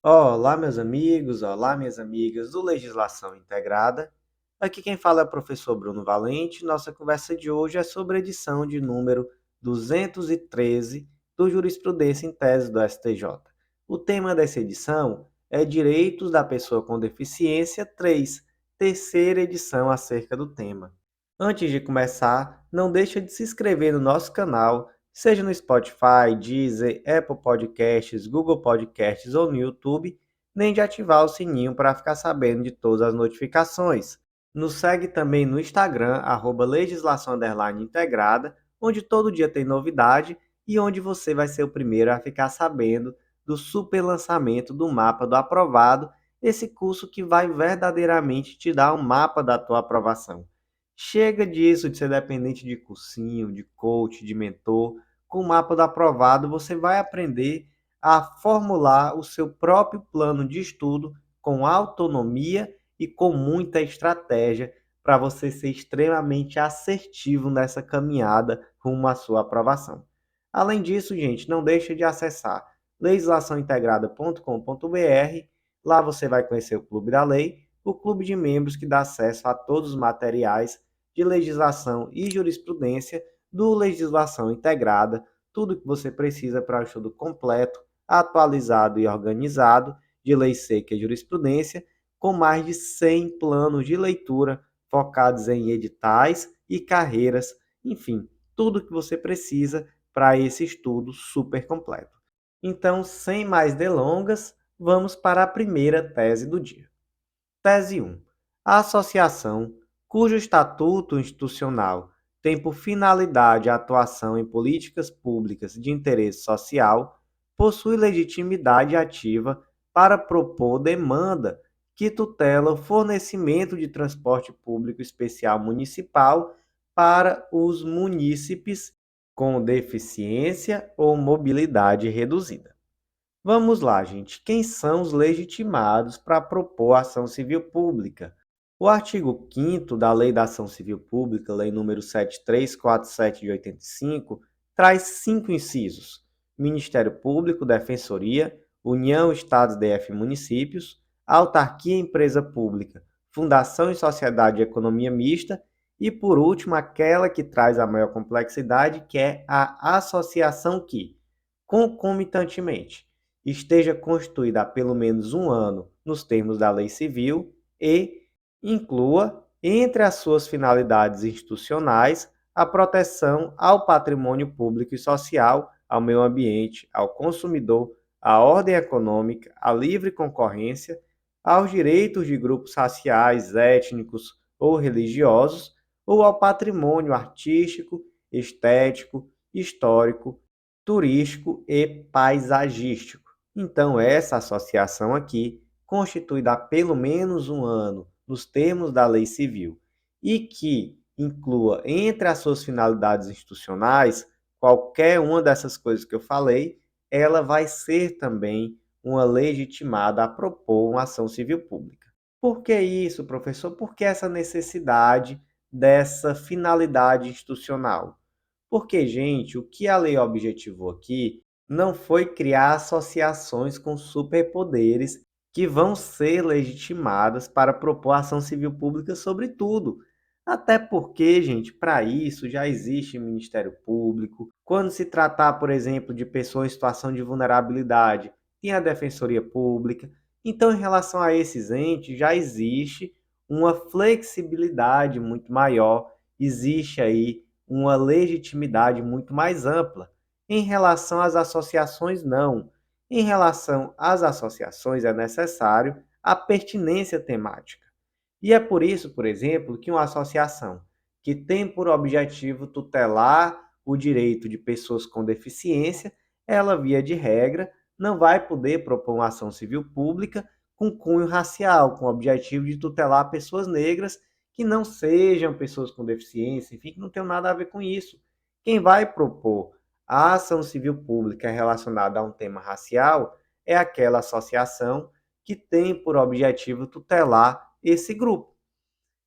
Olá, meus amigos, olá, minhas amigas do Legislação Integrada. Aqui quem fala é o professor Bruno Valente. Nossa conversa de hoje é sobre a edição de número 213 do Jurisprudência em Tese do STJ. O tema dessa edição é Direitos da Pessoa com Deficiência 3, terceira edição acerca do tema. Antes de começar, não deixa de se inscrever no nosso canal, seja no Spotify, Deezer, Apple Podcasts, Google Podcasts ou no YouTube, nem de ativar o sininho para ficar sabendo de todas as notificações. Nos segue também no Instagram, @legislação_integrada, onde todo dia tem novidade e onde você vai ser o primeiro a ficar sabendo do super lançamento do Mapa do Aprovado, esse curso que vai verdadeiramente te dar um mapa da tua aprovação. Chega disso de ser dependente de cursinho, de coach, de mentor. Com o Mapa do Aprovado, você vai aprender a formular o seu próprio plano de estudo com autonomia e com muita estratégia para você ser extremamente assertivo nessa caminhada rumo à sua aprovação. Além disso, gente, não deixe de acessar legislaçãointegrada.com.br. Lá você vai conhecer o Clube da Lei, o clube de membros que dá acesso a todos os materiais de legislação e jurisprudência do Legislação Integrada, tudo que você precisa para o estudo completo, atualizado e organizado de lei seca e jurisprudência, com mais de 100 planos de leitura focados em editais e carreiras, enfim, tudo que você precisa para esse estudo super completo. Então, sem mais delongas, vamos para a primeira tese do dia. Tese 1. A associação, cujo estatuto institucional tem por finalidade a atuação em políticas públicas de interesse social, possui legitimidade ativa para propor demanda que tutela o fornecimento de transporte público especial municipal para os munícipes com deficiência ou mobilidade reduzida. Vamos lá, gente. Quem são os legitimados para propor ação civil pública? O artigo 5º da Lei da Ação Civil Pública, Lei nº 7347 de 85, traz 5 incisos: Ministério Público, Defensoria, União, Estados, DF, Municípios, Autarquia, Empresa Pública, Fundação e Sociedade de Economia Mista e, por último, aquela que traz a maior complexidade, que é a associação que, concomitantemente, esteja constituída há pelo menos um ano nos termos da lei civil e inclua, entre as suas finalidades institucionais, a proteção ao patrimônio público e social, ao meio ambiente, ao consumidor, à ordem econômica, à livre concorrência, aos direitos de grupos raciais, étnicos ou religiosos, ou ao patrimônio artístico, estético, histórico, turístico e paisagístico. Então, essa associação aqui, constituída há pelo menos um ano nos termos da lei civil e que inclua entre as suas finalidades institucionais qualquer uma dessas coisas que eu falei, ela vai ser também uma legitimada a propor uma ação civil pública. Por que isso, professor? Por que essa necessidade dessa finalidade institucional? Porque, gente, o que a lei objetivou aqui não foi criar associações com superpoderes que vão ser legitimadas para propor ação civil pública sobre tudo. Até porque, gente, para isso já existe Ministério Público. Quando se tratar, por exemplo, de pessoas em situação de vulnerabilidade, tem a Defensoria Pública. Então, em relação a esses entes, já existe uma flexibilidade muito maior, existe aí uma legitimidade muito mais ampla. Em relação às associações, não. Em relação às associações, é necessário a pertinência temática. E é por isso, por exemplo, que uma associação que tem por objetivo tutelar o direito de pessoas com deficiência, ela, via de regra, não vai poder propor uma ação civil pública com cunho racial, com o objetivo de tutelar pessoas negras que não sejam pessoas com deficiência, enfim, que não tenham nada a ver com isso. Quem vai propor a ação civil pública relacionada a um tema racial é aquela associação que tem por objetivo tutelar esse grupo.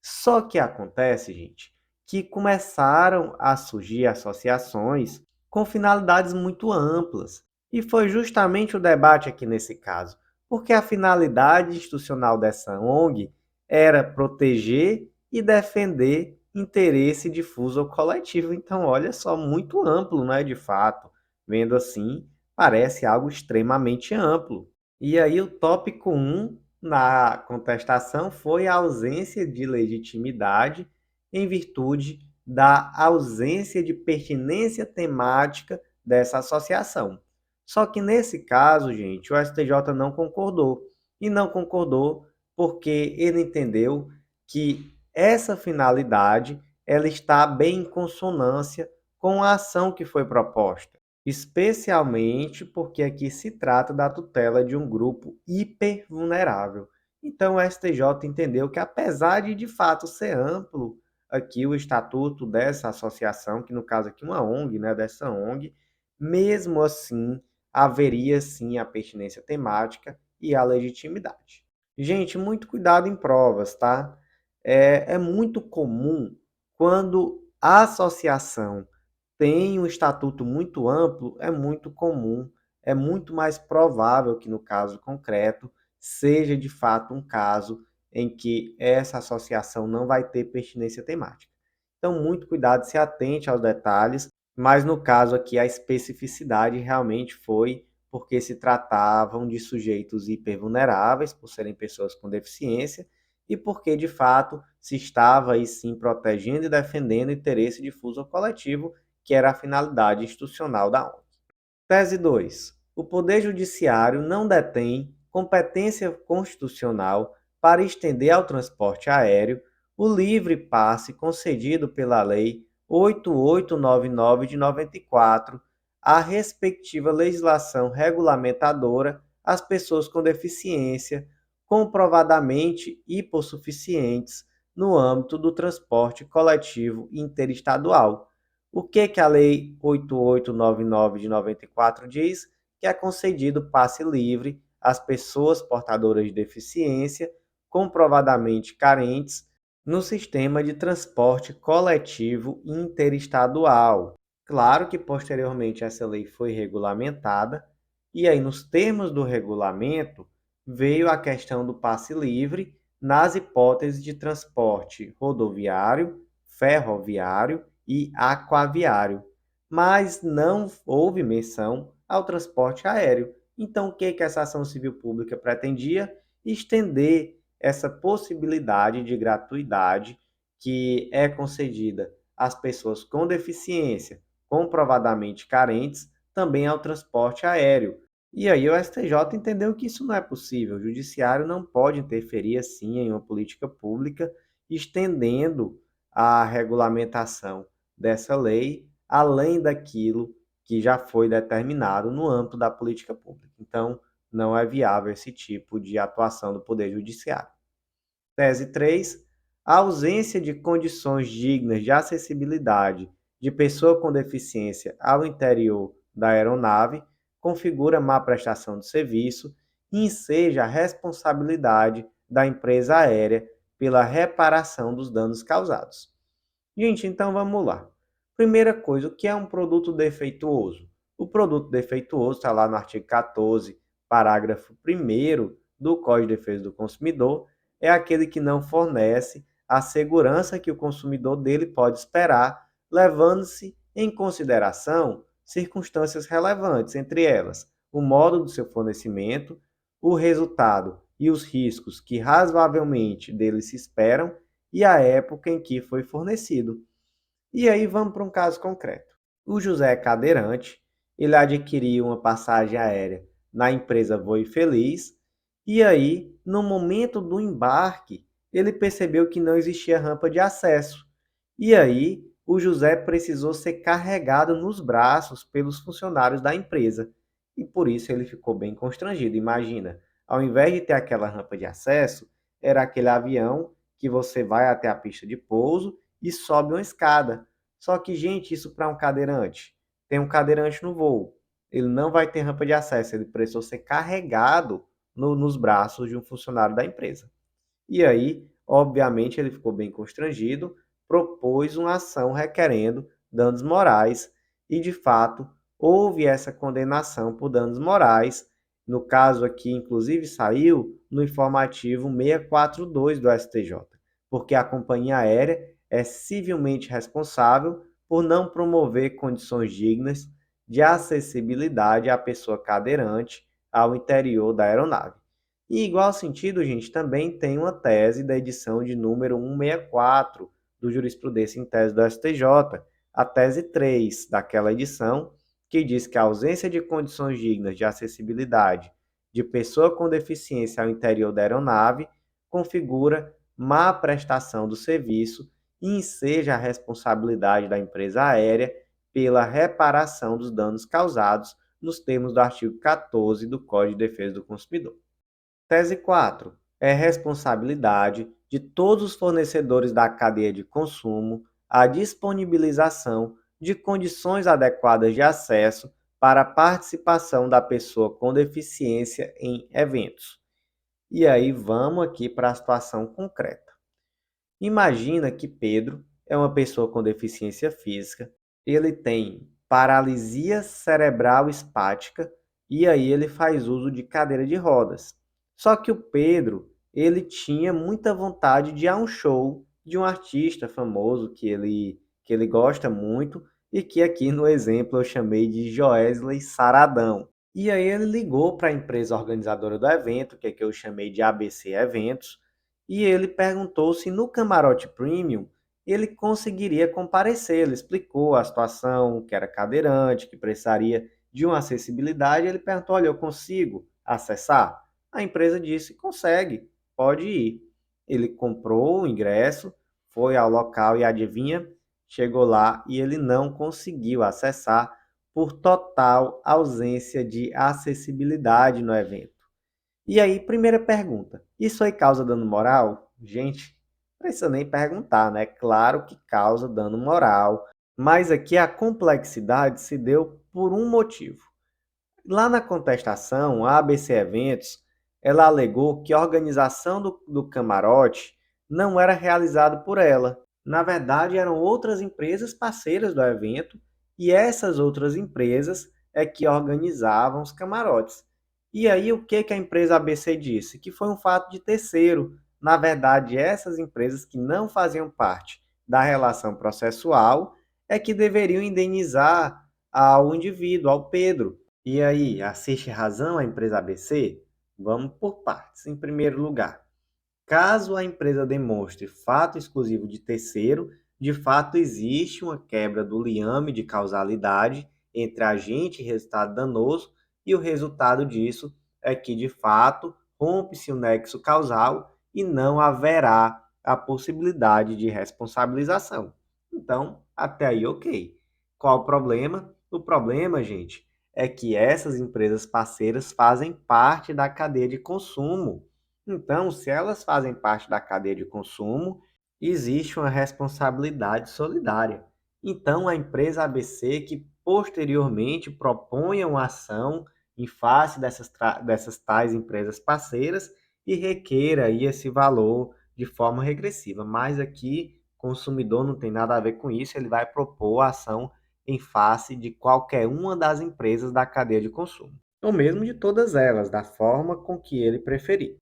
Só que acontece, gente, que começaram a surgir associações com finalidades muito amplas. E foi justamente o debate aqui nesse caso. porque a finalidade institucional dessa ONG era proteger e defender interesse difuso ou coletivo. Então, olha só, muito amplo, né, de fato. Vendo assim, parece algo extremamente amplo. E aí, o tópico um na contestação foi a ausência de legitimidade em virtude da ausência de pertinência temática dessa associação. Só que nesse caso, gente, o STJ não concordou. E não concordou porque ele entendeu que essa finalidade ela está bem em consonância com a ação que foi proposta, especialmente porque aqui se trata da tutela de um grupo hipervulnerável. Então o STJ entendeu que apesar de fato ser amplo aqui o estatuto dessa associação, que no caso aqui uma ONG, né, dessa ONG, mesmo assim haveria sim a pertinência temática e a legitimidade. Gente, muito cuidado em provas, tá? É muito comum quando a associação tem um estatuto muito amplo, é muito comum, é muito mais provável que no caso concreto seja de fato um caso em que essa associação não vai ter pertinência temática. Então, muito cuidado, se atente aos detalhes, mas no caso aqui a especificidade realmente foi porque se tratavam de sujeitos hipervulneráveis, por serem pessoas com deficiência, e porque de fato se estava aí sim protegendo e defendendo o interesse difuso ou coletivo, que era a finalidade institucional da ONG. Tese 2. O Poder Judiciário não detém competência constitucional para estender ao transporte aéreo o livre passe concedido pela Lei 8899 de 94, a respectiva legislação regulamentadora às pessoas com deficiência comprovadamente hipossuficientes no âmbito do transporte coletivo interestadual. O que a Lei 8899 de 94 diz? Que é concedido passe livre às pessoas portadoras de deficiência comprovadamente carentes no sistema de transporte coletivo interestadual. Claro que posteriormente essa lei foi regulamentada e aí nos termos do regulamento veio a questão do passe livre nas hipóteses de transporte rodoviário, ferroviário e aquaviário, mas não houve menção ao transporte aéreo. Então, o que essa ação civil pública pretendia? Estender essa possibilidade de gratuidade que é concedida às pessoas com deficiência, comprovadamente carentes, também ao transporte aéreo. E aí o STJ entendeu que isso não é possível. O judiciário não pode interferir assim em uma política pública, estendendo a regulamentação dessa lei além daquilo que já foi determinado no âmbito da política pública. Então, não é viável esse tipo de atuação do Poder Judiciário. Tese 3. A ausência de condições dignas de acessibilidade de pessoa com deficiência ao interior da aeronave configura má prestação de serviço e enseja a responsabilidade da empresa aérea pela reparação dos danos causados. Gente, então vamos lá. Primeira coisa, o que é um produto defeituoso? O produto defeituoso está lá no artigo 14, parágrafo 1º do Código de Defesa do Consumidor, é aquele que não fornece a segurança que o consumidor dele pode esperar, levando-se em consideração circunstâncias relevantes, entre elas o modo do seu fornecimento, o resultado e os riscos que razoavelmente dele se esperam e a época em que foi fornecido. E aí vamos para um caso concreto. O José é cadeirante, ele adquiriu uma passagem aérea na empresa Voe Feliz, e aí, no momento do embarque, ele percebeu que não existia rampa de acesso. E aí, o José precisou ser carregado nos braços pelos funcionários da empresa. E por isso ele ficou bem constrangido. Imagina, ao invés de ter aquela rampa de acesso, era aquele avião que você vai até a pista de pouso e sobe uma escada. Só que, gente, isso para um cadeirante. Tem um cadeirante no voo. Ele não vai ter rampa de acesso, ele precisou ser carregado nos braços de um funcionário da empresa. E aí, obviamente, ele ficou bem constrangido, propôs uma ação requerendo danos morais e, de fato, houve essa condenação por danos morais No caso aqui, inclusive, saiu no informativo 642 do STJ, porque a companhia aérea é civilmente responsável por não promover condições dignas de acessibilidade à pessoa cadeirante ao interior da aeronave. Em igual sentido, gente, também tem uma tese da edição de número 164 do Jurisprudência em Tese do STJ, a tese 3 daquela edição, que diz que a ausência de condições dignas de acessibilidade de pessoa com deficiência ao interior da aeronave configura má prestação do serviço e enseja a responsabilidade da empresa aérea pela reparação dos danos causados nos termos do artigo 14 do Código de Defesa do Consumidor. Tese 4. É responsabilidade de todos os fornecedores da cadeia de consumo a disponibilização de condições adequadas de acesso para a participação da pessoa com deficiência em eventos. E aí vamos aqui para a situação concreta. Imagina que Pedro é uma pessoa com deficiência física, ele tem paralisia cerebral espática e aí ele faz uso de cadeira de rodas. Só que o Pedro, ele tinha muita vontade de ir a um show de um artista famoso que ele gosta muito e que aqui no exemplo eu chamei de Joesley Saradão. E aí ele ligou para a empresa organizadora do evento, que eu chamei de ABC Eventos, e ele perguntou se no camarote premium ele conseguiria comparecer. Ele explicou a situação, que era cadeirante, que precisaria de uma acessibilidade. Ele perguntou: olha, eu consigo acessar? A empresa disse: consegue, pode ir. Ele comprou o ingresso, foi ao local e adivinha? Chegou lá e ele não conseguiu acessar por total ausência de acessibilidade no evento. E aí, primeira pergunta: isso aí causa dano moral? Gente, não precisa nem perguntar, né? Claro que causa dano moral, mas aqui a complexidade se deu por um motivo. Lá na contestação, a ABC Eventos, ela alegou que a organização do camarote não era realizada por ela. Na verdade, eram outras empresas parceiras do evento e essas outras empresas é que organizavam os camarotes. E aí, o que a empresa ABC disse? Que foi um fato de terceiro. Na verdade, essas empresas que não faziam parte da relação processual é que deveriam indenizar ao indivíduo, ao Pedro. E aí, assiste razão a empresa ABC? Vamos por partes. Em primeiro lugar, caso a empresa demonstre fato exclusivo de terceiro, de fato existe uma quebra do liame de causalidade entre agente e resultado danoso, e o resultado disso é que, de fato, rompe-se o nexo causal e não haverá a possibilidade de responsabilização. Então, até aí, ok. Qual o problema? O problema, gente, é que essas empresas parceiras fazem parte da cadeia de consumo. Então, se elas fazem parte da cadeia de consumo, existe uma responsabilidade solidária. Então, a empresa ABC que posteriormente proponha uma ação em face dessas tais empresas parceiras e requeira aí esse valor de forma regressiva. Mas aqui, o consumidor não tem nada a ver com isso, ele vai propor a ação em face de qualquer uma das empresas da cadeia de consumo, ou mesmo de todas elas, da forma com que ele preferir.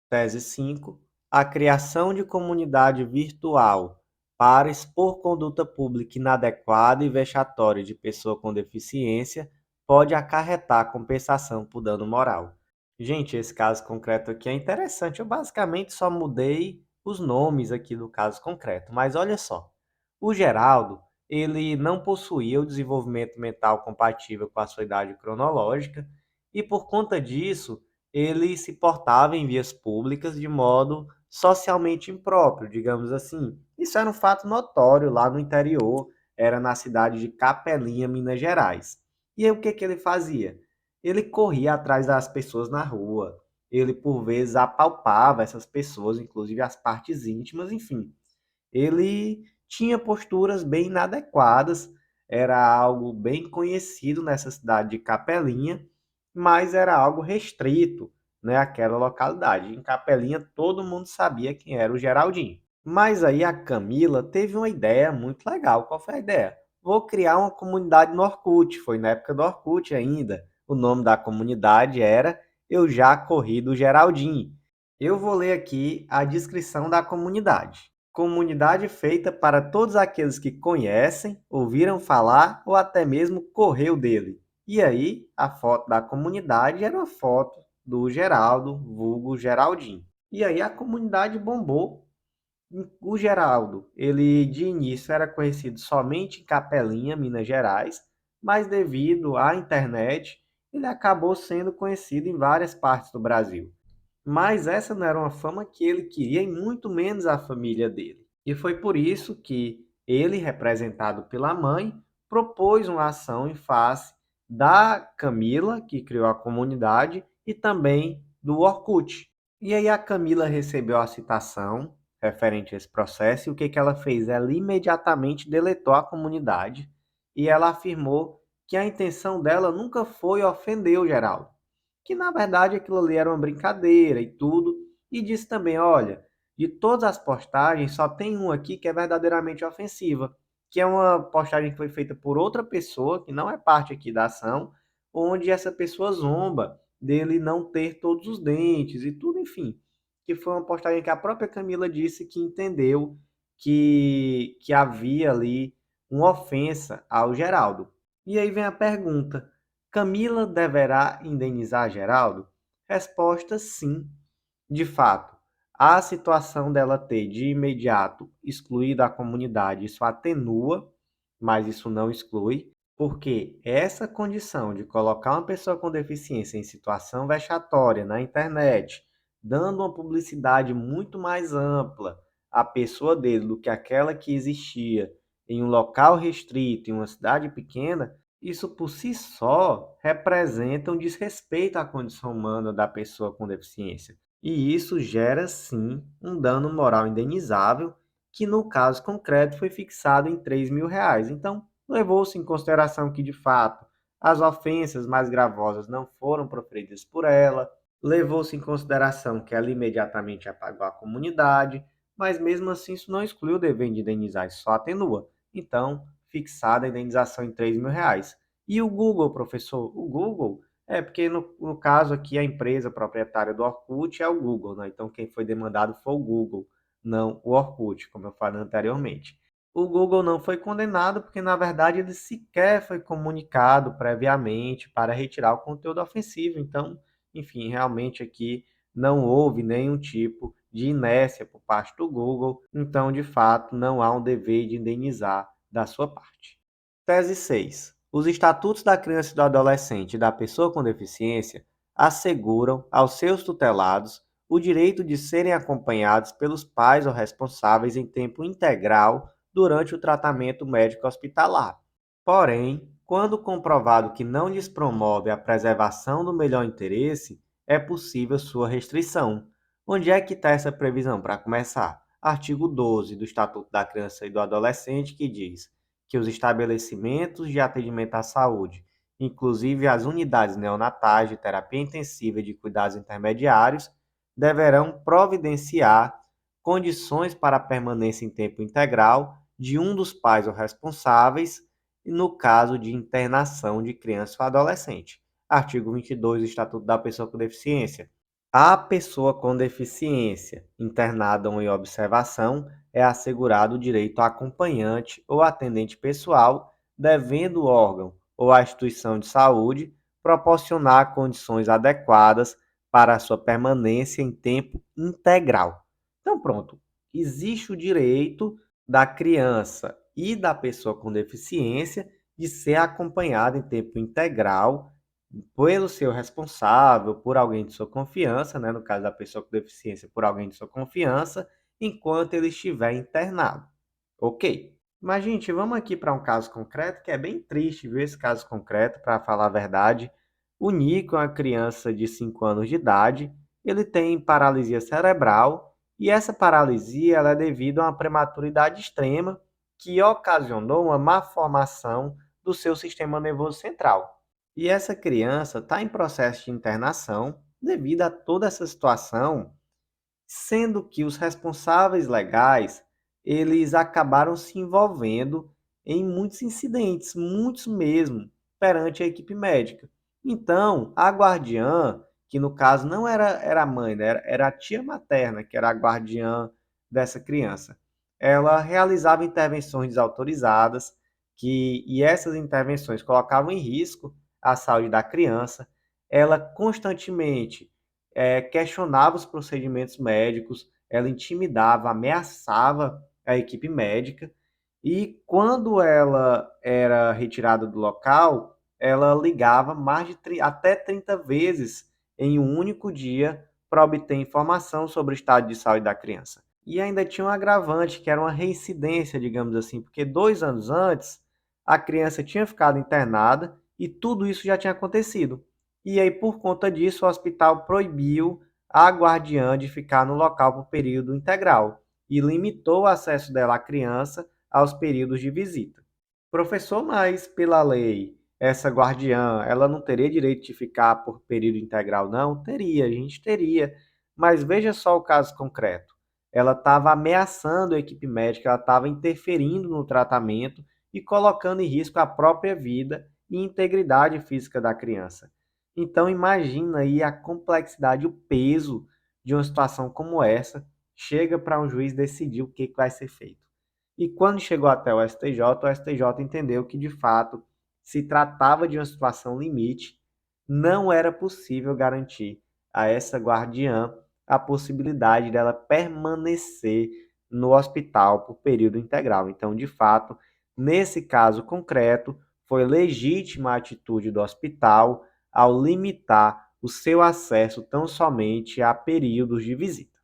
Tese 5. A criação de comunidade virtual para expor conduta pública inadequada e vexatória de pessoa com deficiência pode acarretar compensação por dano moral. Gente, esse caso concreto aqui é interessante. Eu basicamente só mudei os nomes aqui do caso concreto, mas olha só. O Geraldo, ele não possuía o desenvolvimento mental compatível com a sua idade cronológica e por conta disso ele se portava em vias públicas de modo socialmente impróprio, digamos assim. Isso era um fato notório lá no interior, era na cidade de Capelinha, Minas Gerais. E aí o que ele fazia? Ele corria atrás das pessoas na rua, ele por vezes apalpava essas pessoas, inclusive as partes íntimas, enfim. Ele tinha posturas bem inadequadas, era algo bem conhecido nessa cidade de Capelinha, mas era algo restrito, né, àquela localidade. Em Capelinha todo mundo sabia quem era o Geraldinho. Mas aí a Camila teve uma ideia muito legal. Qual foi a ideia? Vou criar uma comunidade no Orkut. Foi na época do Orkut ainda. O nome da comunidade era eu já corri do Geraldinho. Eu vou ler aqui a descrição da comunidade. Comunidade feita para todos aqueles que conhecem, ouviram falar ou até mesmo correu dele. E aí, a foto da comunidade era uma foto do Geraldo, vulgo Geraldinho. E aí a comunidade bombou. O Geraldo, ele de início era conhecido somente em Capelinha, Minas Gerais, mas devido à internet, ele acabou sendo conhecido em várias partes do Brasil. Mas essa não era uma fama que ele queria e muito menos a família dele. E foi por isso que ele, representado pela mãe, propôs uma ação em face da Camila, que criou a comunidade, e também do Orkut. E aí a Camila recebeu a citação referente a esse processo, e o que que ela fez? Ela imediatamente deletou a comunidade e ela afirmou que a intenção dela nunca foi ofender o Geraldo, que na verdade aquilo ali era uma brincadeira e tudo, e disse também, olha, de todas as postagens, só tem uma aqui que é verdadeiramente ofensiva, que é uma postagem que foi feita por outra pessoa, que não é parte aqui da ação, onde essa pessoa zomba dele não ter todos os dentes e tudo, enfim. Que foi uma postagem que a própria Camila disse que entendeu que havia ali uma ofensa ao Geraldo. E aí vem a pergunta: Camila deverá indenizar Geraldo? Resposta: sim. De fato, a situação dela ter de imediato excluído a comunidade, isso atenua, mas isso não exclui, porque essa condição de colocar uma pessoa com deficiência em situação vexatória na internet, dando uma publicidade muito mais ampla à pessoa dele do que aquela que existia em um local restrito, em uma cidade pequena, isso por si só representa um desrespeito à condição humana da pessoa com deficiência. E isso gera, sim, um dano moral indenizável, que no caso concreto foi fixado em R$ 3.000. Então, levou-se em consideração que, de fato, as ofensas mais gravosas não foram proferidas por ela, levou-se em consideração que ela imediatamente apagou a comunidade, mas mesmo assim isso não exclui o dever de indenizar, isso só atenua. Então, fixada a indenização em R$ 3.000. E o Google, professor? O Google porque no caso aqui a empresa proprietária do Orkut é o Google, né? Então quem foi demandado foi o Google, não o Orkut, como eu falei anteriormente. O Google não foi condenado porque, na verdade, ele sequer foi comunicado previamente para retirar o conteúdo ofensivo. Então, enfim, realmente aqui não houve nenhum tipo de inércia por parte do Google. Então, de fato, não há um dever de indenizar da sua parte. Tese 6. Os estatutos da criança e do adolescente e da pessoa com deficiência asseguram aos seus tutelados o direito de serem acompanhados pelos pais ou responsáveis em tempo integral durante o tratamento médico hospitalar. Porém, quando comprovado que não lhes promove a preservação do melhor interesse, é possível sua restrição. Onde é que está essa previsão para começar? Artigo 12 do Estatuto da Criança e do Adolescente, que diz que os estabelecimentos de atendimento à saúde, inclusive as unidades neonatais de terapia intensiva e de cuidados intermediários, deverão providenciar condições para a permanência em tempo integral de um dos pais ou responsáveis no caso de internação de criança ou adolescente. Artigo 22 do Estatuto da Pessoa com Deficiência. A pessoa com deficiência internada ou em observação é assegurado o direito a acompanhante ou atendente pessoal, devendo o órgão ou a instituição de saúde proporcionar condições adequadas para a sua permanência em tempo integral. Então, pronto, existe o direito da criança e da pessoa com deficiência de ser acompanhada em tempo integral pelo seu responsável, por alguém de sua confiança, né, no caso da pessoa com deficiência, por alguém de sua confiança, enquanto ele estiver internado. Ok. Mas, gente, vamos aqui para um caso concreto, que é bem triste, viu, esse caso concreto, para falar a verdade. O Nico é uma criança de 5 anos de idade, ele tem paralisia cerebral, e essa paralisia ela é devido a uma prematuridade extrema que ocasionou uma má formação do seu sistema nervoso central. E essa criança está em processo de internação devido a toda essa situação, sendo que os responsáveis legais, eles acabaram se envolvendo em muitos incidentes, muitos mesmo, perante a equipe médica. Então, a guardiã, que no caso não era a mãe, né, era a tia materna, que era a guardiã dessa criança. Ela realizava intervenções desautorizadas, e essas intervenções colocavam em risco a saúde da criança. Ela constantemente questionava os procedimentos médicos, ela intimidava, ameaçava a equipe médica, e quando ela era retirada do local, ela ligava mais de até 30 vezes em um único dia para obter informação sobre o estado de saúde da criança. E ainda tinha um agravante, que era uma reincidência, digamos assim, porque 2 anos antes a criança tinha ficado internada e tudo isso já tinha acontecido. E aí, por conta disso, o hospital proibiu a guardiã de ficar no local por período integral e limitou o acesso dela à criança aos períodos de visita. Professor, mas pela lei, essa guardiã, ela não teria direito de ficar por período integral, não? Teria, a gente teria. Mas veja só o caso concreto. Ela estava ameaçando a equipe médica, ela estava interferindo no tratamento e colocando em risco a própria vida e integridade física da criança. Então imagina aí a complexidade, o peso de uma situação como essa, chega para um juiz decidir o que vai ser feito. E quando chegou até o STJ entendeu que, de fato, se tratava de uma situação limite, não era possível garantir a essa guardiã a possibilidade dela permanecer no hospital por período integral. Então, de fato, nesse caso concreto, foi legítima a atitude do hospital ao limitar o seu acesso tão somente a períodos de visita.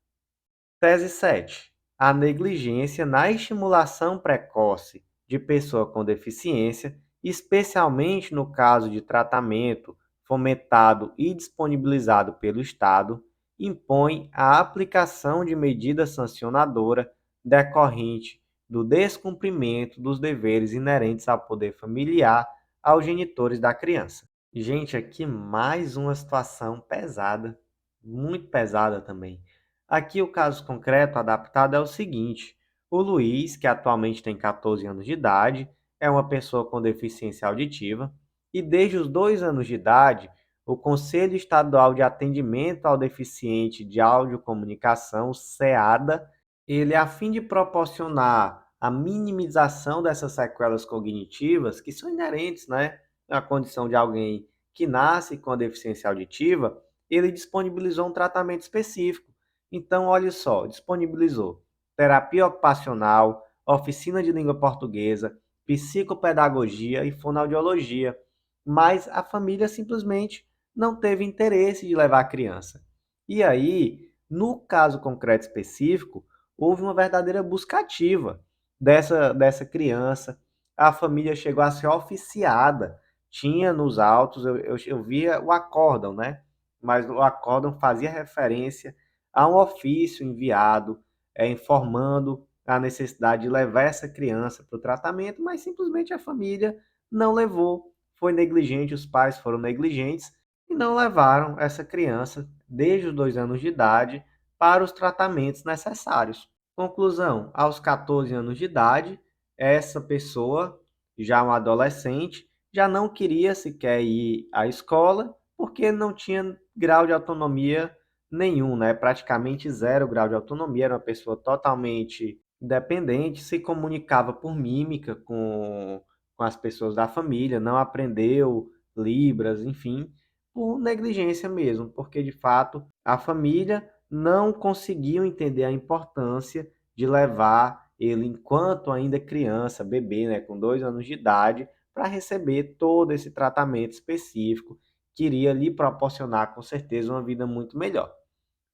Tese 7. A negligência na estimulação precoce de pessoa com deficiência, especialmente no caso de tratamento fomentado e disponibilizado pelo Estado, impõe a aplicação de medida sancionadora decorrente do descumprimento dos deveres inerentes ao poder familiar aos genitores da criança. Gente, aqui mais uma situação pesada, muito pesada também. Aqui o caso concreto adaptado é o seguinte: o Luiz, que atualmente tem 14 anos de idade, é uma pessoa com deficiência auditiva, e desde os 2 anos de idade, o Conselho Estadual de Atendimento ao Deficiente de Audiocomunicação, SEADA, ele, a fim de proporcionar a minimização dessas sequelas cognitivas, que são inerentes, né, à condição de alguém que nasce com a deficiência auditiva, ele disponibilizou um tratamento específico. Então, olha só, disponibilizou terapia ocupacional, oficina de língua portuguesa, psicopedagogia e fonoaudiologia, mas a família simplesmente não teve interesse de levar a criança. E aí, no caso concreto específico, houve uma verdadeira busca ativa dessa criança. A família chegou a ser oficiada, tinha nos autos, eu via o acórdão, né? Mas o acórdão fazia referência a um ofício enviado informando a necessidade de levar essa criança para o tratamento, mas simplesmente a família não levou, foi negligente, os pais foram negligentes e não levaram essa criança desde os 2 anos de idade para os tratamentos necessários. Conclusão: aos 14 anos de idade, essa pessoa, já um adolescente, já não queria sequer ir à escola porque não tinha grau de autonomia nenhum, né? Praticamente zero grau de autonomia, era uma pessoa totalmente dependente, se comunicava por mímica com as pessoas da família, não aprendeu Libras, enfim, por negligência mesmo, porque de fato a família não conseguiu entender a importância de levar ele, enquanto ainda criança, bebê, né, com 2 anos de idade, para receber todo esse tratamento específico que iria lhe proporcionar, com certeza, uma vida muito melhor.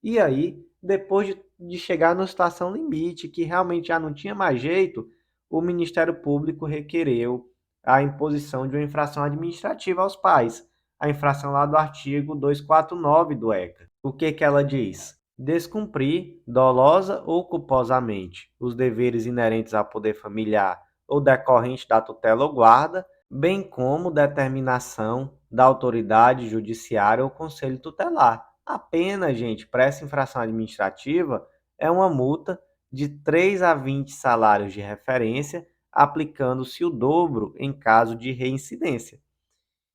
E aí, depois de chegar numa situação limite, que realmente já não tinha mais jeito, o Ministério Público requereu a imposição de uma infração administrativa aos pais, a infração lá do artigo 249 do ECA. O que que ela diz? Descumprir, dolosa ou culposamente, os deveres inerentes ao poder familiar ou decorrente da tutela ou guarda, bem como determinação da autoridade judiciária ou conselho tutelar. A pena, gente, para essa infração administrativa é uma multa de 3 a 20 salários de referência, aplicando-se o dobro em caso de reincidência.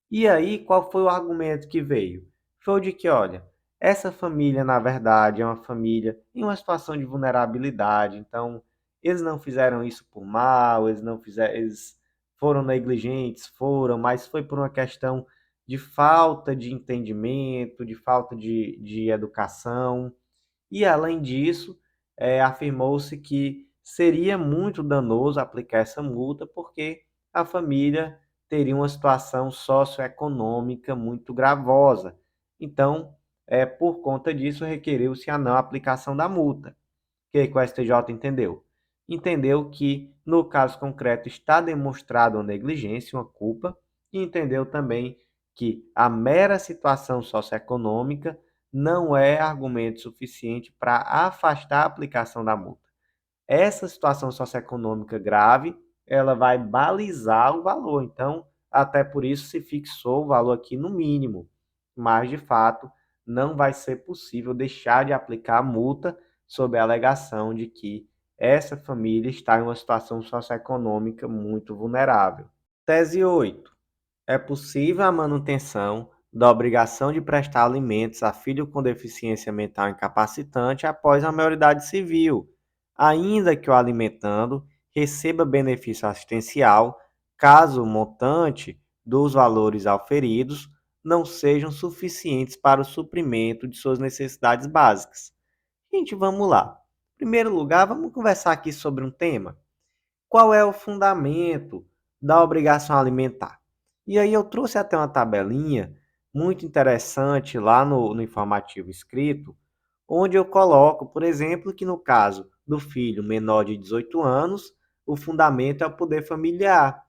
E aí, qual foi o argumento que veio? foi o de que, olha, essa família, na verdade, é uma família em uma situação de vulnerabilidade, então eles não fizeram isso por mal, eles não fizeram, eles foram negligentes, foram, mas foi por uma questão de falta de entendimento, de falta de educação. E, além disso, afirmou-se que seria muito danoso aplicar essa multa, porque a família teria uma situação socioeconômica muito gravosa. Então, por conta disso, requeriu-se a não aplicação da multa. O que o STJ entendeu? Entendeu que, no caso concreto, está demonstrada uma negligência, uma culpa, e entendeu também que a mera situação socioeconômica não é argumento suficiente para afastar a aplicação da multa. Essa situação socioeconômica grave, ela vai balizar o valor. Então, até por isso se fixou o valor aqui no mínimo. Mas, de fato, não vai ser possível deixar de aplicar a multa sob a alegação de que essa família está em uma situação socioeconômica muito vulnerável. Tese 8. É possível a manutenção da obrigação de prestar alimentos a filho com deficiência mental incapacitante após a maioridade civil, ainda que o alimentando receba benefício assistencial, caso o montante dos valores auferidos não sejam suficientes para o suprimento de suas necessidades básicas. Gente, vamos lá. Em primeiro lugar, vamos conversar aqui sobre um tema. Qual é o fundamento da obrigação alimentar? E aí eu trouxe até uma tabelinha muito interessante lá no informativo escrito, onde eu coloco, por exemplo, que no caso do filho menor de 18 anos, o fundamento é o poder familiar.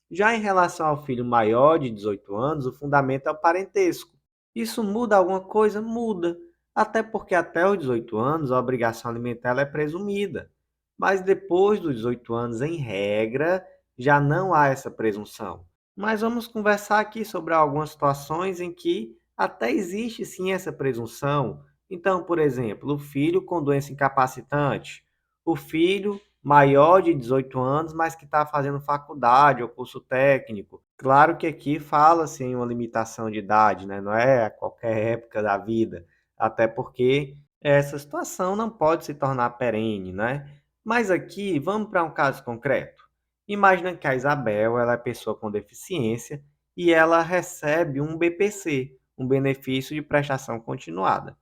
Já em relação ao filho maior de 18 anos, o fundamento é o parentesco. Isso muda alguma coisa? Muda. Até porque até os 18 anos a obrigação alimentar ela é presumida. Mas depois dos 18 anos, em regra, já não há essa presunção. Mas vamos conversar aqui sobre algumas situações em que até existe sim essa presunção. Então, por exemplo, o filho com doença incapacitante, o filho maior de 18 anos, mas que está fazendo faculdade ou curso técnico. Claro que aqui fala-se em uma limitação de idade, né? Não é a qualquer época da vida, até porque essa situação não pode se tornar perene, né? Mas aqui, vamos para um caso concreto. Imagina que a Isabel, ela é pessoa com deficiência e ela recebe um BPC, um benefício de prestação continuada.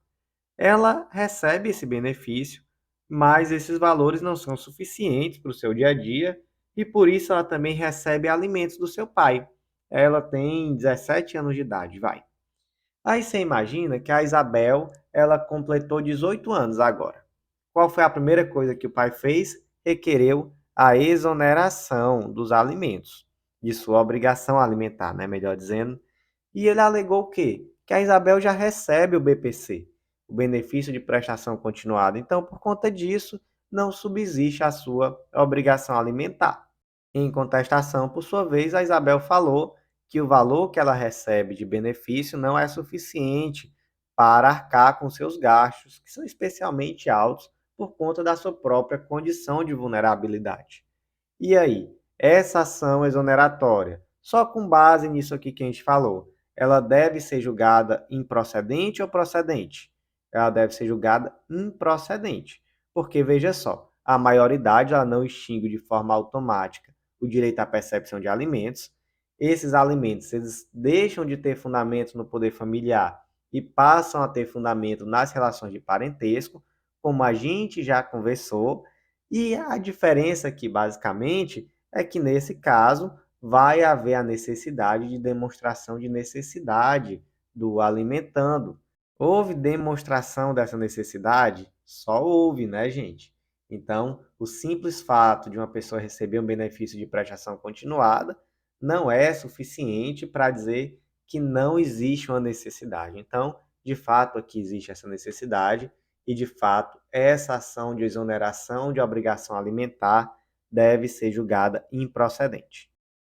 Ela recebe esse benefício, mas esses valores não são suficientes para o seu dia a dia e por isso ela também recebe alimentos do seu pai. Ela tem 17 anos de idade, vai. Aí você imagina que a Isabel, ela completou 18 anos agora. Qual foi a primeira coisa que o pai fez? Requereu a exoneração dos alimentos, de sua obrigação alimentar, né, melhor dizendo. E ele alegou o quê? Que a Isabel já recebe o BPC, o benefício de prestação continuada. Então, por conta disso, não subsiste a sua obrigação alimentar. Em contestação, por sua vez, a Isabel falou que o valor que ela recebe de benefício não é suficiente para arcar com seus gastos, que são especialmente altos por conta da sua própria condição de vulnerabilidade. E aí, essa ação exoneratória, só com base nisso aqui que a gente falou, ela deve ser julgada improcedente ou procedente? Ela deve ser julgada improcedente, porque veja só, a maioridade ela não extingue de forma automática o direito à percepção de alimentos. Esses alimentos eles deixam de ter fundamento no poder familiar e passam a ter fundamento nas relações de parentesco, como a gente já conversou, e a diferença aqui, basicamente, é que nesse caso vai haver a necessidade de demonstração de necessidade do alimentando. Houve demonstração dessa necessidade? Só houve, né, gente? Então, o simples fato de uma pessoa receber um benefício de prestação continuada não é suficiente para dizer que não existe uma necessidade. Então, de fato, aqui existe essa necessidade e, de fato, essa ação de exoneração de obrigação alimentar deve ser julgada improcedente.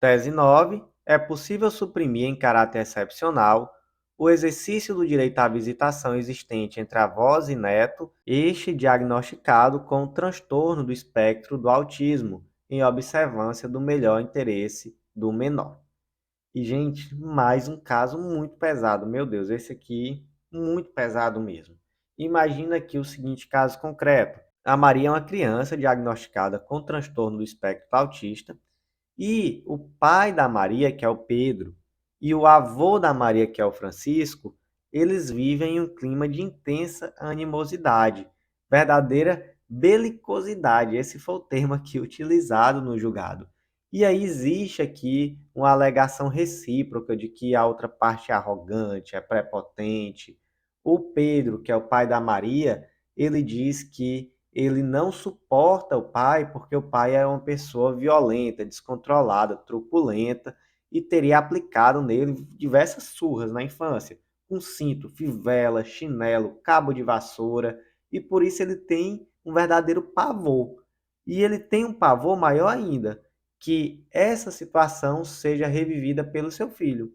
Tese 9. É possível suprimir em caráter excepcional o exercício do direito à visitação existente entre avós e neto, este diagnosticado com transtorno do espectro do autismo, em observância do melhor interesse do menor. E, gente, mais um caso muito pesado. Meu Deus, esse aqui, muito pesado mesmo. Imagina aqui o seguinte caso concreto. A Maria é uma criança diagnosticada com transtorno do espectro autista e o pai da Maria, que é o Pedro, e o avô da Maria, que é o Francisco, eles vivem em um clima de intensa animosidade, verdadeira belicosidade. Esse foi o termo aqui utilizado no julgado. E aí existe aqui uma alegação recíproca de que a outra parte é arrogante, é prepotente. O Pedro, que é o pai da Maria, ele diz que ele não suporta o pai porque o pai é uma pessoa violenta, descontrolada, truculenta e teria aplicado nele diversas surras na infância, com cinto, fivela, chinelo, cabo de vassoura, e por isso ele tem um verdadeiro pavor. E ele tem um pavor maior ainda, que essa situação seja revivida pelo seu filho,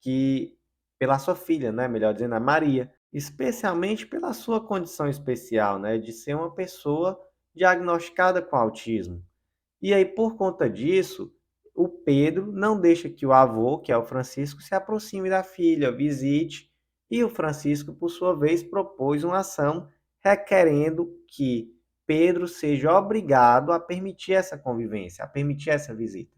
que pela sua filha, né, melhor dizendo, a Maria, especialmente pela sua condição especial, né, de ser uma pessoa diagnosticada com autismo. E aí, por conta disso, o Pedro não deixa que o avô, que é o Francisco, se aproxime da filha, visite, e o Francisco, por sua vez, propôs uma ação requerendo que Pedro seja obrigado a permitir essa convivência, a permitir essa visita.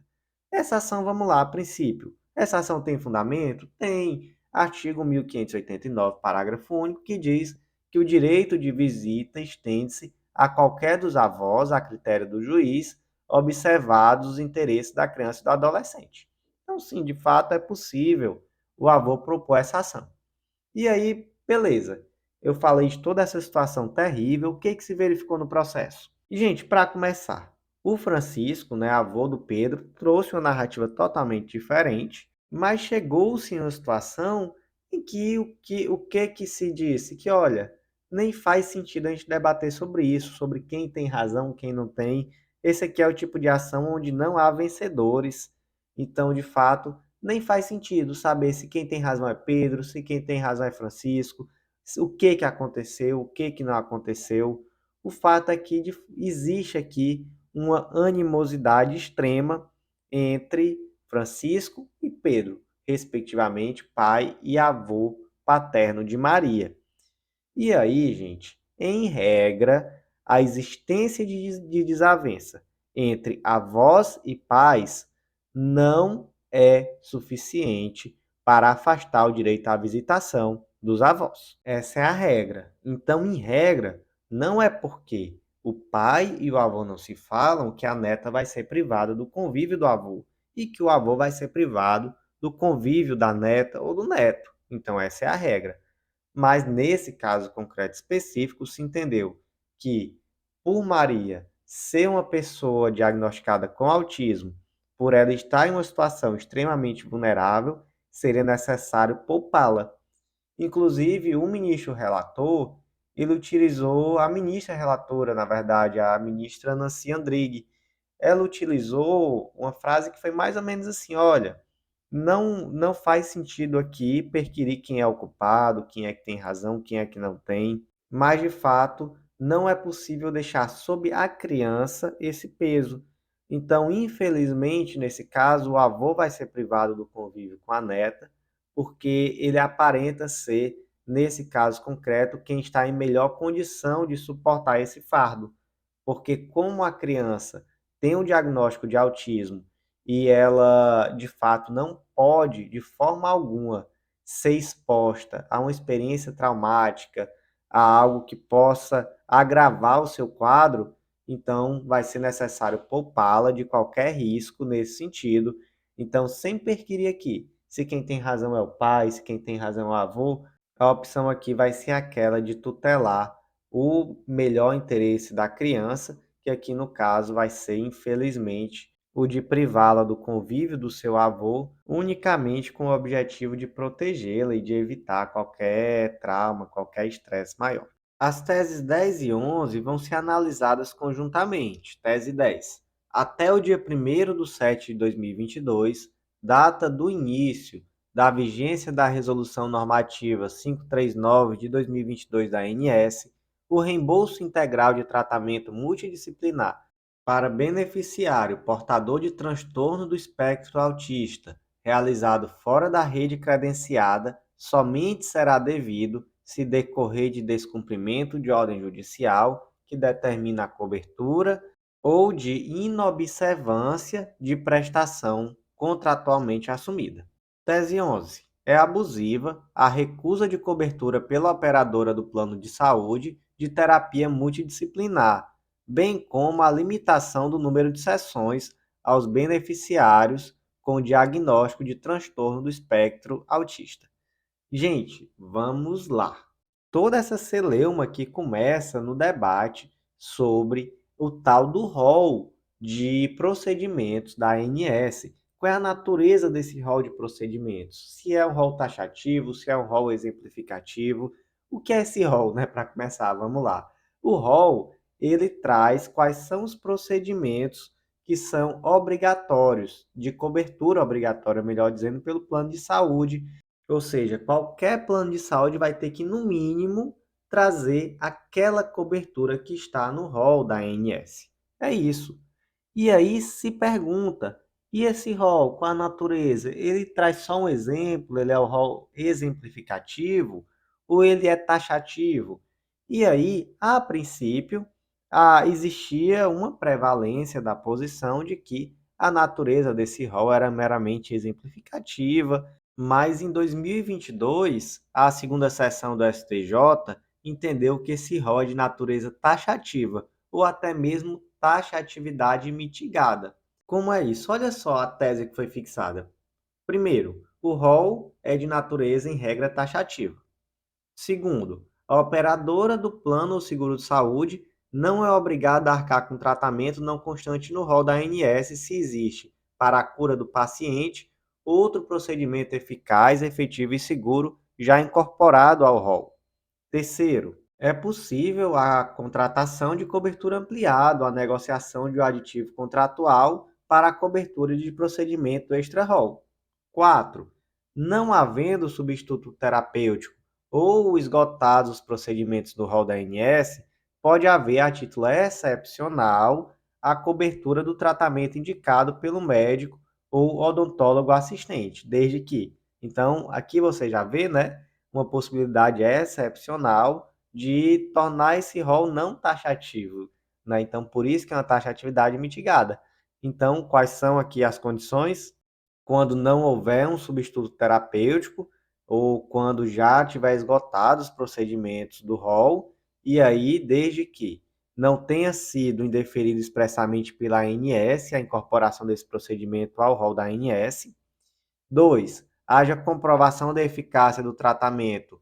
Essa ação, vamos lá, a princípio. Essa ação tem fundamento? Tem. Artigo 1589, parágrafo único, que diz que o direito de visita estende-se a qualquer dos avós, a critério do juiz, observados os interesses da criança e do adolescente. Então, sim, de fato é possível o avô propor essa ação. E aí, beleza. Eu falei de toda essa situação terrível, o que se verificou no processo? E, gente, para começar, o Francisco, né, avô do Pedro, trouxe uma narrativa totalmente diferente, mas chegou-se em uma situação em que o que se disse? Que, olha, nem faz sentido a gente debater sobre isso, sobre quem tem razão, quem não tem. Esse aqui é o tipo de ação onde não há vencedores. Então, de fato, nem faz sentido saber se quem tem razão é Pedro, se quem tem razão é Francisco, o que aconteceu, o que não aconteceu. O fato é que existe aqui uma animosidade extrema entre Francisco e Pedro, respectivamente pai e avô paterno de Maria. E aí, gente, em regra, a existência de desavença entre avós e pais não é suficiente para afastar o direito à visitação dos avós. Essa é a regra. Então, em regra, não é porque o pai e o avô não se falam que a neta vai ser privada do convívio do avô e que o avô vai ser privado do convívio da neta ou do neto. Então, essa é a regra. Mas nesse caso concreto específico, se entendeu que, por Maria ser uma pessoa diagnosticada com autismo, por ela estar em uma situação extremamente vulnerável, seria necessário poupá-la. Inclusive, o ministro relator, ele utilizou a ministra relatora, na verdade, a ministra Nancy Andrighi. Ela utilizou uma frase que foi mais ou menos assim: olha, não faz sentido aqui perquirir quem é o culpado, quem é que tem razão, quem é que não tem, mas de fato não é possível deixar sob a criança esse peso. Então, infelizmente, nesse caso, o avô vai ser privado do convívio com a neta, porque ele aparenta ser, nesse caso concreto, quem está em melhor condição de suportar esse fardo. Porque como a criança tem um diagnóstico de autismo e ela, de fato, não pode, de forma alguma, ser exposta a uma experiência traumática, a algo que possa agravar o seu quadro, então vai ser necessário poupá-la de qualquer risco nesse sentido. Então, sempre queria aqui, se quem tem razão é o pai, se quem tem razão é o avô, a opção aqui vai ser aquela de tutelar o melhor interesse da criança, que aqui no caso vai ser, infelizmente, o de privá-la do convívio do seu avô, unicamente com o objetivo de protegê-la e de evitar qualquer trauma, qualquer estresse maior. As teses 10 e 11 vão ser analisadas conjuntamente. Tese 10. Até o dia 1º de 7 de 2022, data do início da vigência da Resolução Normativa 539 de 2022 da ANS, o reembolso integral de tratamento multidisciplinar para beneficiário portador de transtorno do espectro autista realizado fora da rede credenciada somente será devido se decorrer de descumprimento de ordem judicial que determina a cobertura ou de inobservância de prestação contratualmente assumida. Tese 11. É abusiva a recusa de cobertura pela operadora do plano de saúde de terapia multidisciplinar, bem como a limitação do número de sessões aos beneficiários com diagnóstico de transtorno do espectro autista. Gente, vamos lá. Toda essa celeuma aqui começa no debate sobre o tal do rol de procedimentos da ANS. Qual é a natureza desse rol de procedimentos? Se é um rol taxativo, se é um rol exemplificativo. O que é esse rol, né? Para começar, vamos lá. O rol, ele traz quais são os procedimentos que são obrigatórios, de cobertura obrigatória, melhor dizendo, pelo plano de saúde, ou seja, qualquer plano de saúde vai ter que, no mínimo, trazer aquela cobertura que está no rol da ANS. É isso. E aí se pergunta, e esse rol, qual a natureza? Ele traz só um exemplo, ele é o rol exemplificativo ou ele é taxativo? E aí, a princípio, existia uma prevalência da posição de que a natureza desse rol era meramente exemplificativa, mas em 2022, a segunda sessão do STJ entendeu que esse rol é de natureza taxativa, ou até mesmo taxatividade mitigada. Como é isso? Olha só a tese que foi fixada. Primeiro, o rol é de natureza, em regra, taxativa. Segundo, a operadora do plano ou seguro de saúde não é obrigada a arcar com tratamento não constante no rol da ANS se existe, para a cura do paciente, outro procedimento eficaz, efetivo e seguro já incorporado ao rol. Terceiro, é possível a contratação de cobertura ampliada, a negociação de um aditivo contratual para a cobertura de procedimento extra-rol. 4. Não havendo substituto terapêutico ou esgotados os procedimentos do rol da ANS, pode haver, a título excepcional, a cobertura do tratamento indicado pelo médico ou odontólogo assistente, desde que. Então, aqui você já vê, né? Uma possibilidade excepcional de tornar esse rol não taxativo, né? Então, por isso que é uma taxatividade mitigada. Então, quais são aqui as condições? Quando não houver um substituto terapêutico ou quando já tiver esgotado os procedimentos do rol, e aí, desde que não tenha sido indeferido expressamente pela ANS a incorporação desse procedimento ao rol da ANS. 2. Haja comprovação da eficácia do tratamento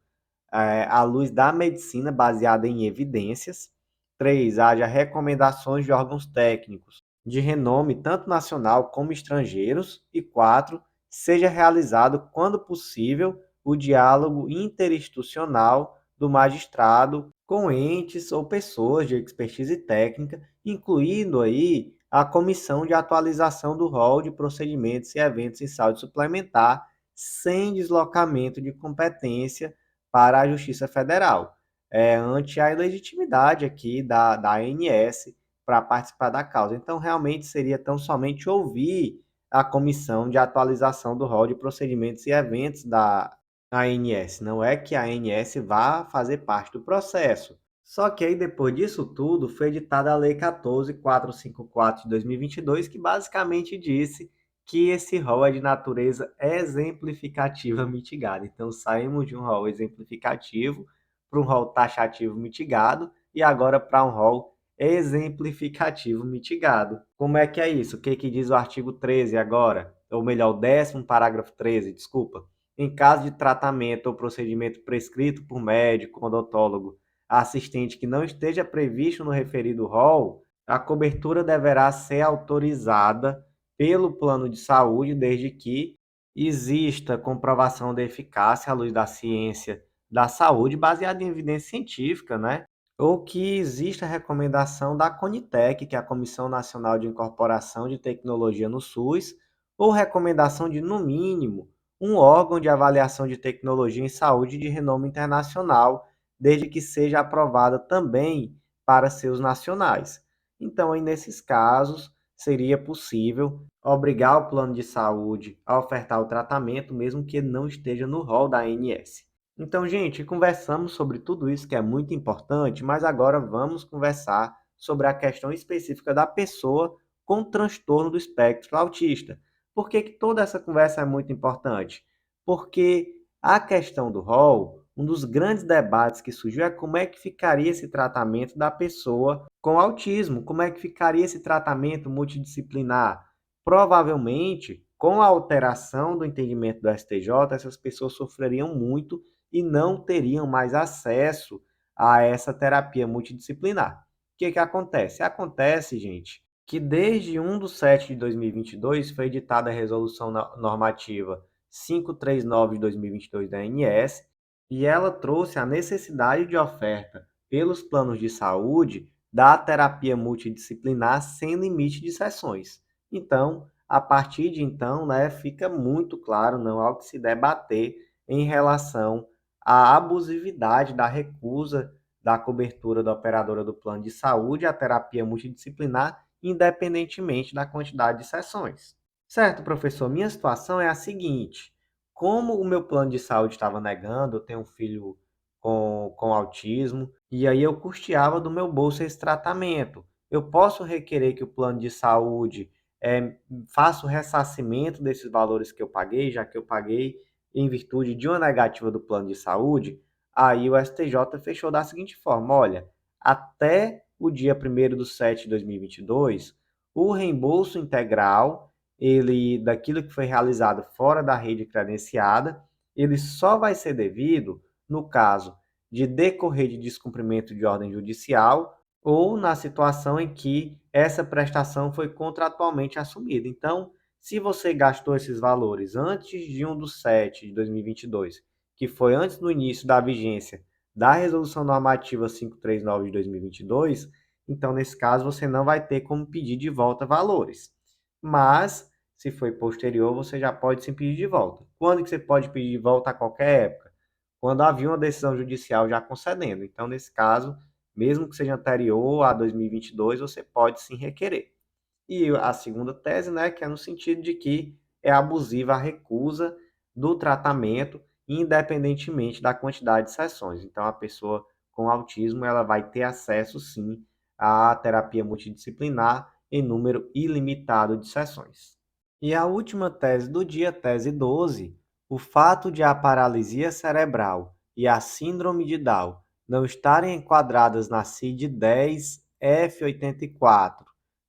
à luz da medicina baseada em evidências. 3. Haja recomendações de órgãos técnicos de renome tanto nacional como estrangeiros. E 4. Seja realizado, quando possível, o diálogo interinstitucional do magistrado com entes ou pessoas de expertise técnica, incluindo aí a comissão de atualização do rol de procedimentos e eventos em saúde suplementar, sem deslocamento de competência para a Justiça Federal, ante a ilegitimidade aqui da ANS para participar da causa. Então, realmente seria tão somente ouvir a comissão de atualização do rol de procedimentos e eventos da ANS. Não é que a ANS vá fazer parte do processo. Só que aí, depois disso tudo, foi editada a Lei 14.454 de 2022, que basicamente disse que esse rol é de natureza exemplificativa mitigada. Então, saímos de um rol exemplificativo para um rol taxativo mitigado e agora para um rol exemplificativo mitigado. Como é que é isso? O que, que diz o artigo 13 agora? Ou melhor, o 10º parágrafo 13, desculpa. Em caso de tratamento ou procedimento prescrito por médico, odontólogo, assistente que não esteja previsto no referido rol, a cobertura deverá ser autorizada pelo plano de saúde, desde que exista comprovação da eficácia à luz da ciência da saúde baseada em evidência científica, né? Ou que exista recomendação da CONITEC, que é a Comissão Nacional de Incorporação de Tecnologia no SUS, ou recomendação de, no mínimo, um órgão de avaliação de tecnologia em saúde de renome internacional, desde que seja aprovada também para seus nacionais. Então, aí, nesses casos, seria possível obrigar o plano de saúde a ofertar o tratamento, mesmo que ele não esteja no rol da ANS. Então, gente, conversamos sobre tudo isso que é muito importante, mas agora vamos conversar sobre a questão específica da pessoa com transtorno do espectro autista. Por que que toda essa conversa é muito importante? Porque a questão do rol, um dos grandes debates que surgiu é como é que ficaria esse tratamento da pessoa com autismo, como é que ficaria esse tratamento multidisciplinar. Provavelmente, com a alteração do entendimento do STJ, essas pessoas sofreriam muito e não teriam mais acesso a essa terapia multidisciplinar. O que que acontece? Acontece, gente, que desde 1 de 7 de 2022 foi editada a resolução normativa 539 de 2022 da ANS e ela trouxe a necessidade de oferta pelos planos de saúde da terapia multidisciplinar sem limite de sessões. Então, a partir de então, né, fica muito claro, não há o que se debater em relação à abusividade da recusa da cobertura da operadora do plano de saúde à terapia multidisciplinar, independentemente da quantidade de sessões. Certo, professor? Minha situação é a seguinte: como o meu plano de saúde estava negando, eu tenho um filho com autismo, e aí eu custeava do meu bolso esse tratamento. Eu posso requerer que o plano de saúde faça o ressarcimento desses valores que eu paguei, já que eu paguei em virtude de uma negativa do plano de saúde? Aí o STJ fechou da seguinte forma: olha, até o dia 1º de 7 de 2022, o reembolso integral ele daquilo que foi realizado fora da rede credenciada, ele só vai ser devido no caso de decorrer de descumprimento de ordem judicial ou na situação em que essa prestação foi contratualmente assumida. Então, se você gastou esses valores antes de 1 de 7 de 2022, que foi antes do início da vigência da Resolução Normativa 539 de 2022, então, nesse caso, você não vai ter como pedir de volta valores. Mas, se foi posterior, você já pode sim pedir de volta. Quando que você pode pedir de volta? A qualquer época. Quando havia uma decisão judicial já concedendo. Então, nesse caso, mesmo que seja anterior a 2022, você pode sim requerer. E a segunda tese, né, que é no sentido de que é abusiva a recusa do tratamento, independentemente da quantidade de sessões. Então, a pessoa com autismo, ela vai ter acesso, sim, à terapia multidisciplinar em número ilimitado de sessões. E a última tese do dia, tese 12, o fato de a paralisia cerebral e a síndrome de Down não estarem enquadradas na CID-10 F84,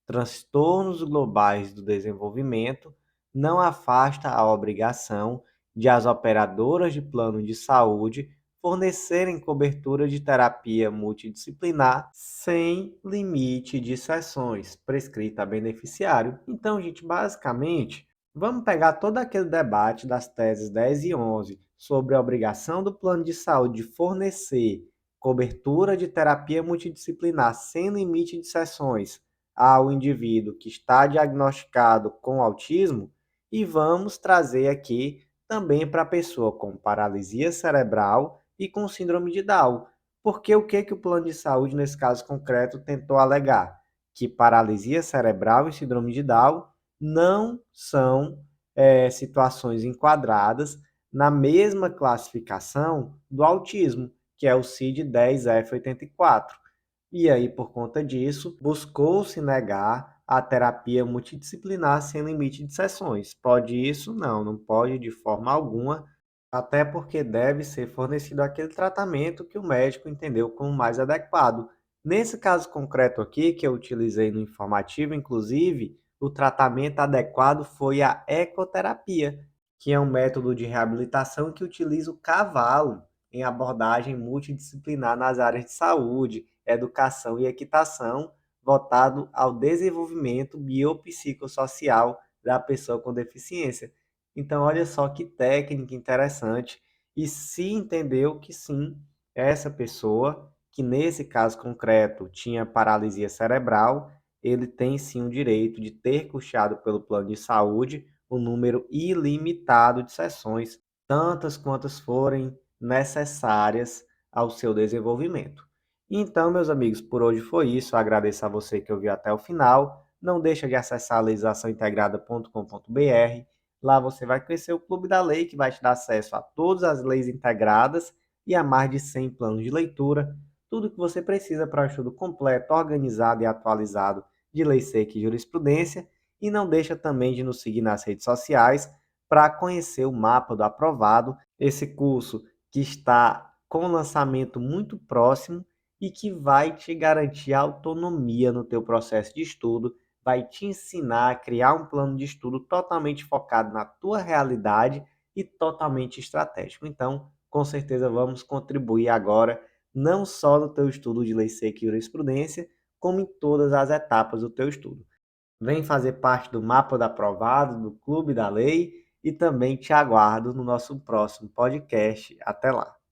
transtornos globais do desenvolvimento, não afasta a obrigação de as operadoras de plano de saúde fornecerem cobertura de terapia multidisciplinar sem limite de sessões, prescrita a beneficiário. Então, gente, basicamente, vamos pegar todo aquele debate das teses 10 e 11 sobre a obrigação do plano de saúde de fornecer cobertura de terapia multidisciplinar sem limite de sessões ao indivíduo que está diagnosticado com autismo e vamos trazer aqui também para a pessoa com paralisia cerebral e com síndrome de Down. Porque o que o plano de saúde, nesse caso concreto, tentou alegar? Que paralisia cerebral e síndrome de Down não são situações enquadradas na mesma classificação do autismo, que é o CID-10F84. E aí, por conta disso, buscou-se negar a terapia multidisciplinar sem limite de sessões. Pode isso? Não, não pode de forma alguma, até porque deve ser fornecido aquele tratamento que o médico entendeu como mais adequado. Nesse caso concreto aqui, que eu utilizei no informativo, inclusive, o tratamento adequado foi a ecoterapia, que é um método de reabilitação que utiliza o cavalo em abordagem multidisciplinar nas áreas de saúde, educação e equitação, voltado ao desenvolvimento biopsicossocial da pessoa com deficiência. Então, olha só que técnica interessante. E se entendeu que sim, essa pessoa, que nesse caso concreto tinha paralisia cerebral, ele tem sim o direito de ter custeado pelo plano de saúde um número ilimitado de sessões, tantas quantas forem necessárias ao seu desenvolvimento. Então, meus amigos, por hoje foi isso. Eu agradeço a você que ouviu até o final. não deixa de acessar legislaçãointegrada.com.br. Lá você vai conhecer o Clube da Lei, que vai te dar acesso a todas as leis integradas e a mais de 100 planos de leitura, tudo que você precisa para um estudo completo, organizado e atualizado de lei seca e jurisprudência. E não deixa também de nos seguir nas redes sociais para conhecer o mapa do aprovado, esse curso que está com um lançamento muito próximo e que vai te garantir autonomia no teu processo de estudo, vai te ensinar a criar um plano de estudo totalmente focado na tua realidade e totalmente estratégico. Então, com certeza vamos contribuir agora, não só no teu estudo de lei seca e jurisprudência, como em todas as etapas do teu estudo. Vem fazer parte do Mapa do Aprovado, do Clube da Lei e também te aguardo no nosso próximo podcast. Até lá!